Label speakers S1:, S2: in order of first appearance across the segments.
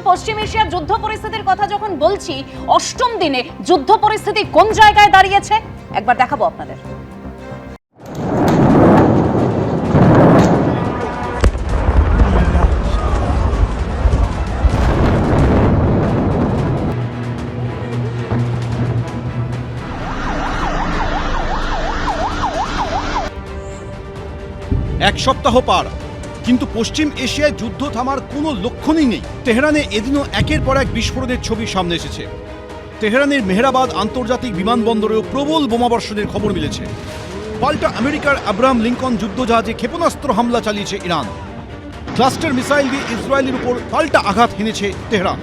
S1: পশ্চিম এশিয়ার যুদ্ধ পরিস্থিতির কথা যখন বলছি, অষ্টম দিনে যুদ্ধ পরিস্থিতি কোন জায়গায় দাঁড়িয়েছে একবার দেখাবো আপনাদের।
S2: এক সপ্তাহ পার, কিন্তু পশ্চিম এশিয়ায় যুদ্ধ থামার কোনো লক্ষণই নেই। তেহরানে এদিনও একের পর এক বিস্ফোরণের ছবি সামনে এসেছে। তেহরানের মেহরাবাদ আন্তর্জাতিক বিমানবন্দরেও প্রবল বোমাবর্ষণের খবর মিলেছে। পাল্টা আমেরিকার আব্রাহাম লিঙ্কন যুদ্ধজাহাজে ক্ষেপণাস্ত্র হামলা চালিয়েছে ইরান। ক্লাস্টার মিসাইল দিয়ে ইসরায়েলের উপর পাল্টা আঘাত হেনেছে তেহরান,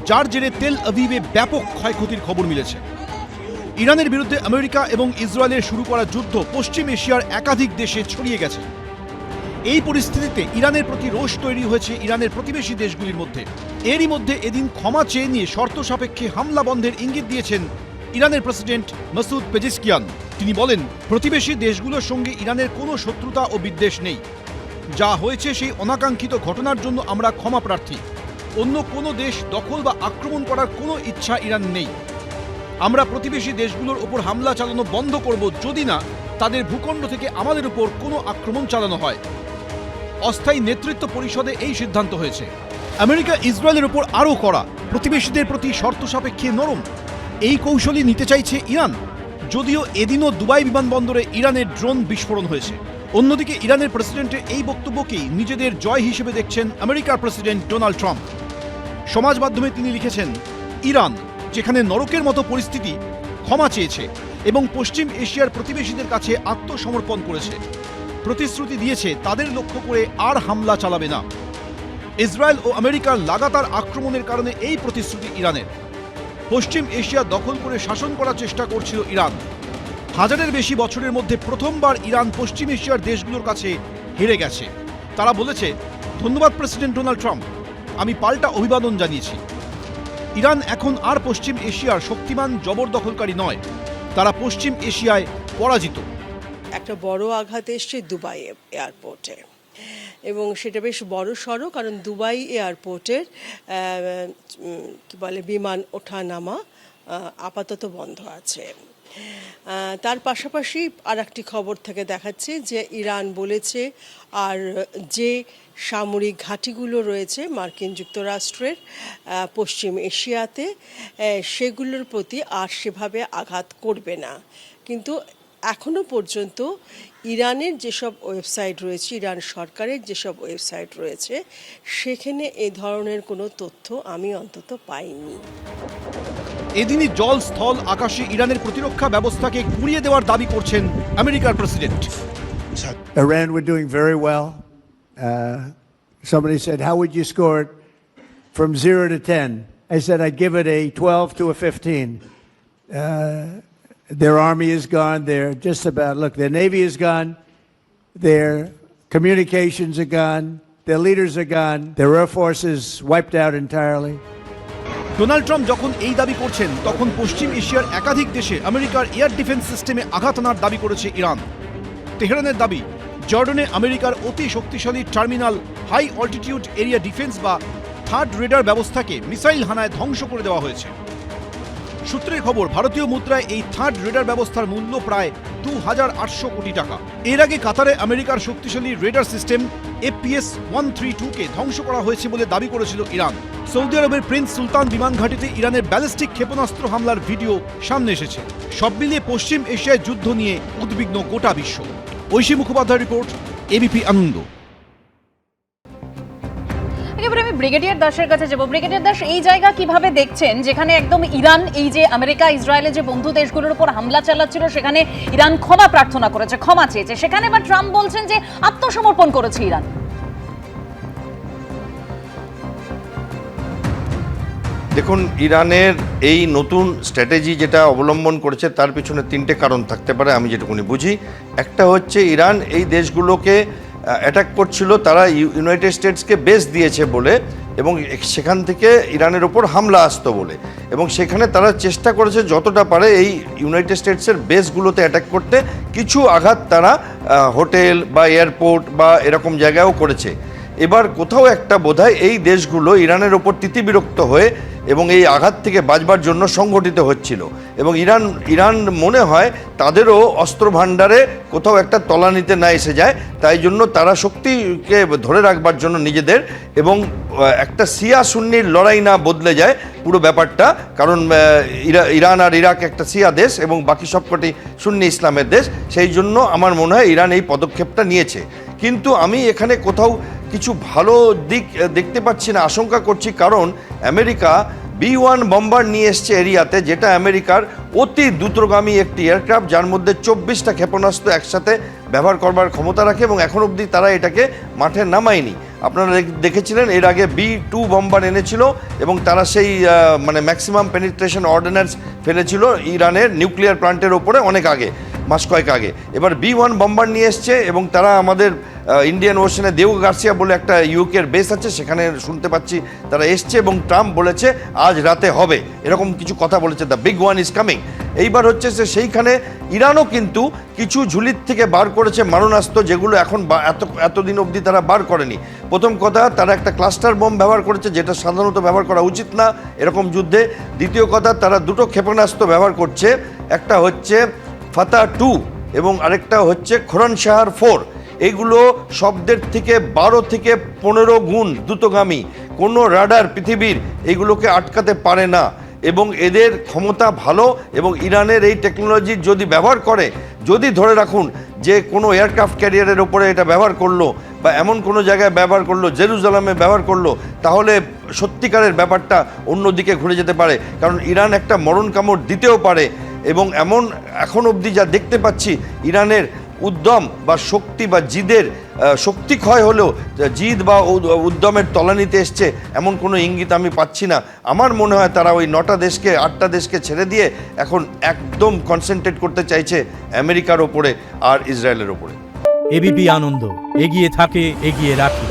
S2: যার জেরে তেল আভিভে ব্যাপক ক্ষয়ক্ষতির খবর মিলেছে। ইরানের বিরুদ্ধে আমেরিকা এবং ইসরায়েলের শুরু করা যুদ্ধ পশ্চিম এশিয়ার একাধিক দেশে ছড়িয়ে গেছে। এই পরিস্থিতিতে ইরানের প্রতি রোষ তৈরি হয়েছে ইরানের প্রতিবেশী দেশগুলির মধ্যে। এরই মধ্যে এদিন ক্ষমা চেয়ে নিয়ে শর্ত সাপেক্ষে হামলা বন্ধের ইঙ্গিত দিয়েছেন ইরানের প্রেসিডেন্ট মাসুদ পেজেশকিয়ান। তিনি বলেন, প্রতিবেশী দেশগুলোর সঙ্গে ইরানের কোনো শত্রুতা ও বিদ্বেষ নেই। যা হয়েছে সেই অনাকাঙ্ক্ষিত ঘটনার জন্য আমরা ক্ষমা প্রার্থী। অন্য কোনো দেশ দখল বা আক্রমণ করার কোনো ইচ্ছা ইরান নেই। আমরা প্রতিবেশী দেশগুলোর উপর হামলা চালানো বন্ধ করব যদি না তাদের ভূখণ্ড থেকে আমাদের উপর কোনো আক্রমণ চালানো হয়। অস্থায়ী নেতৃত্ব পরিষদে এই সিদ্ধান্ত হয়েছে। আমেরিকা ইসরায়েলের উপর আরও কড়া, প্রতিবেশীদের প্রতি শর্ত সাপেক্ষে নরম, এই কৌশলই নিতে চাইছে ইরান। যদিও এদিনও দুবাই বিমানবন্দরে ইরানের ড্রোন বিস্ফোরণ হয়েছে। অন্যদিকে ইরানের প্রেসিডেন্টের এই বক্তব্যকেই নিজেদের জয় হিসেবে দেখছেন আমেরিকার প্রেসিডেন্ট ডোনাল্ড ট্রাম্প। সমাজ মাধ্যমে তিনি লিখেছেন, ইরান যেখানে নরকের মতো পরিস্থিতি, ক্ষমা চেয়েছে এবং পশ্চিম এশিয়ার প্রতিবেশীদের কাছে আত্মসমর্পণ করেছে। প্রতিশ্রুতি দিয়েছে তাদের লক্ষ্য করে আর হামলা চালাবে না। ইসরায়েল ও আমেরিকার লাগাতার আক্রমণের কারণে এই প্রতিশ্রুতি ইরানের। পশ্চিম এশিয়া দখল করে শাসন করার চেষ্টা করছিল ইরান। হাজারের বেশি বছরের মধ্যে প্রথমবার ইরান পশ্চিম এশিয়ার দেশগুলোর কাছে হেরে গেছে। তারা বলেছে, ধন্যবাদ প্রেসিডেন্ট ডোনাল্ড ট্রাম্প, আমি পাল্টা অভিবাদন জানিয়েছি। ইরান এখন আর পশ্চিম এশিয়ার শক্তিমান জবরদখলকারী নয়, তারা পশ্চিম এশিয়ায় পরাজিত।
S3: একটা বড় আঘাত এসছে দুবাই এয়ারপোর্টে, এবং সেটা বেশ বড় সড়ো, কারণ দুবাই এয়ারপোর্টের কি বলে বিমান ওঠা নামা আপাতত বন্ধ আছে। তার পাশাপাশি আর একটি খবর থেকে দেখাচ্ছে যে ইরান বলেছে আর যে সামরিক ঘাঁটিগুলো রয়েছে মার্কিন যুক্তরাষ্ট্রের পশ্চিম এশিয়াতে, সেগুলোর প্রতি আর সেভাবে আঘাত করবে না। কিন্তু এখনো পর্যন্ত ইরানের যেসব ওয়েবসাইট রয়েছে, ইরান সরকারের যেসব ওয়েবসাইট রয়েছে, সেখানে এ ধরনের কোনো তথ্য আমি অন্তত পাইনি।
S2: এদিনই জল, স্থল, আকাশে ইরানের প্রতিরক্ষা ব্যবস্থাকে গুঁড়িয়ে দেওয়ার দাবি করছেন আমেরিকার president.
S4: Iran were doing very well. Somebody said, how would you score it from 0 to 10? I said, I'd give it a 12 to a 15. Their army is gone. They're just about, look, their navy is gone. Their communications are gone. Their leaders are gone. Their air force is wiped out entirely.
S2: Donald Trump যখন এই দাবি করছেন, তখন পশ্চিম এশিয়ার একাধিক দেশে আমেরিকার air defence সিস্টেমে আঘাত আনার দাবি করেছে ইরান। তেহরানের দাবি, জর্ডানে আমেরিকার অতি শক্তিশালী terminal high altitude area defence বা থার্ড রেডার ব্যবস্থাকে মিসাইল হানায় ধ্বংস করে দেওয়া হয়েছে। সূত্রের খবর, ভারতীয় মুদ্রায় এই থার্ড রেডার ব্যবস্থার মূল্য প্রায় 2800 কোটি টাকা। এর আগে কাতারে আমেরিকার শক্তিশালী রেডার সিস্টেম FPS-132কে ধ্বংস করা হয়েছে বলে দাবি করেছিল ইরান। সৌদি আরবের প্রিন্স সুলতান বিমান ঘাঁটিতে ইরানের ব্যালিস্টিক ক্ষেপণাস্ত্র হামলার ভিডিও সামনে এসেছে। সব মিলিয়ে পশ্চিম এশিয়ায় যুদ্ধ নিয়ে উদ্বিগ্ন গোটা বিশ্ব। ঐশী মুখোপাধ্যায় রিপোর্ট, এবিপি আনন্দ।
S1: এবারে আমি ব্রিগেডিয়ার দাসের কাছে যাব। ব্রিগেডিয়ার দাস, এই জায়গা কিভাবে দেখছেন, যেখানে একদম ইরান এই যে আমেরিকা ইসরায়েলের যে বন্ধু দেশগুলোর উপর হামলা চালাচ্ছিল, সেখানে ইরান ক্ষমা প্রার্থনা করেছে, ক্ষমা চেয়েছে, সেখানে এবার ট্রাম্প বলছেন যে আত্মসমর্পণ করেছে ইরান।
S5: দেখুন, ইরানের এই নতুন স্ট্র্যাটেজি যেটা অবলম্বন করেছে তার পিছনে তিনটে কারণ থাকতে পারে আমি যেটুকুনি বুঝি। একটা হচ্ছে, ইরান এই দেশগুলোকে অ্যাটাক করছিল, তারা ইউনাইটেড স্টেটসকে বেস দিয়েছে বলে, এবং সেখান থেকে ইরানের ওপর হামলা আসতো বলে, এবং সেখানে তারা চেষ্টা করেছে যতটা পারে এই ইউনাইটেড স্টেটসের বেসগুলোতে অ্যাটাক করতে। কিছু আঘাত তারা হোটেল বা এয়ারপোর্ট বা এরকম জায়গায়ও করেছে। এবার কোথাও একটা বোধহয় এই দেশগুলো ইরানের ওপর তিতিবিরক্ত হয়ে এবং এই আঘাত থেকে বাঁচবার জন্য সংগঠিত হচ্ছিল, এবং ইরান মনে হয় তাদেরও অস্ত্র ভাণ্ডারে কোথাও একটা তলানিতে না এসে যায়, তাই জন্য তারা শক্তিকে ধরে রাখবার জন্য নিজেদের, এবং একটা শিয়া সুন্নির লড়াই না বদলে যায় পুরো ব্যাপারটা, কারণ ইরান আর ইরাক একটা শিয়া দেশ এবং বাকি সবকটি সুন্নি ইসলামের দেশ, সেই জন্য আমার মনে হয় ইরান এই পদক্ষেপটা নিয়েছে। কিন্তু আমি এখানে কোথাও কিছু ভালো দিক দেখতে পাচ্ছি না, আশঙ্কা করছি, কারণ আমেরিকা B-1 বম্বার নিয়ে এসছে এরিয়াতে, যেটা আমেরিকার অতি দ্রুতগামী একটি এয়ারক্রাফট, যার মধ্যে 24টা ক্ষেপণাস্ত্র একসাথে ব্যবহার করবার ক্ষমতা রাখে, এবং এখন অবধি তারা এটাকে মাঠে নামায়নি। আপনারা দেখেছিলেন এর আগে B-2 বম্বার এনেছিল এবং তারা সেই মানে ম্যাক্সিমাম পেনিট্রেশন অর্ডিন্যান্স ফেলেছিল ইরানের নিউক্লিয়ার প্লান্টের ওপরে অনেক আগে, মাস কয়েক আগে। এবার B-1 বম্বার নিয়ে এসছে এবং তারা আমাদের ইন্ডিয়ান ওশনে দেও গার্সিয়া বলে একটা ইউকের বেস আছে, সেখানে শুনতে পাচ্ছি তারা এসছে, এবং ট্রাম্প বলেছে আজ রাতে হবে, এরকম কিছু কথা বলেছে, the big one is coming. এইবার হচ্ছে যে সেইখানে ইরানও কিন্তু কিছু ঝুলির থেকে বার করেছে মারণাস্ত্র, যেগুলো এখন এতদিন অবধি তারা বার করেনি। প্রথম কথা, তারা একটা ক্লাস্টার বোম ব্যবহার করেছে, যেটা সাধারণত ব্যবহার করা উচিত না এরকম যুদ্ধে। দ্বিতীয় কথা, তারা দুটো ক্ষেপণাস্ত্র ব্যবহার করছে, একটা হচ্ছে ফাতা 2 এবং আরেকটা হচ্ছে খোরানশাহার 4। এইগুলো শব্দের থেকে 12 থেকে 15 গুণ দ্রুতগামী, কোনো রাডার পৃথিবীর এইগুলোকে আটকাতে পারে না, এবং এদের ক্ষমতা ভালো, এবং ইরানের এই টেকনোলজি যদি ব্যবহার করে, যদি ধরে রাখুন যে কোনো এয়ারক্রাফট ক্যারিয়ারের ওপরে এটা ব্যবহার করলো বা এমন কোনো জায়গায় ব্যবহার করলো, জেরুজালেমে ব্যবহার করলো, তাহলে সত্যিকারের ব্যাপারটা অন্যদিকে ঘুরে যেতে পারে, কারণ ইরান একটা মরণ কামড় দিতেও পারে। এবং এমন এখন অবধি যা দেখতে পাচ্ছি, ইরানের উদ্যম বা শক্তি বা জিদের শক্তি ক্ষয় হলেও জিদ বা উদ্যমের তলানিতে এসছে এমন কোনো ইঙ্গিত আমি পাচ্ছি না। আমার মনে হয় তারা ওই 9টা দেশকে 8টা দেশকে ছেড়ে দিয়ে এখন একদম কনসেন্ট্রেট করতে চাইছে আমেরিকার ওপরে আর ইসরায়েলের ওপরে।
S6: এবিপি আনন্দ, এগিয়ে থাকে, এগিয়ে রাখে।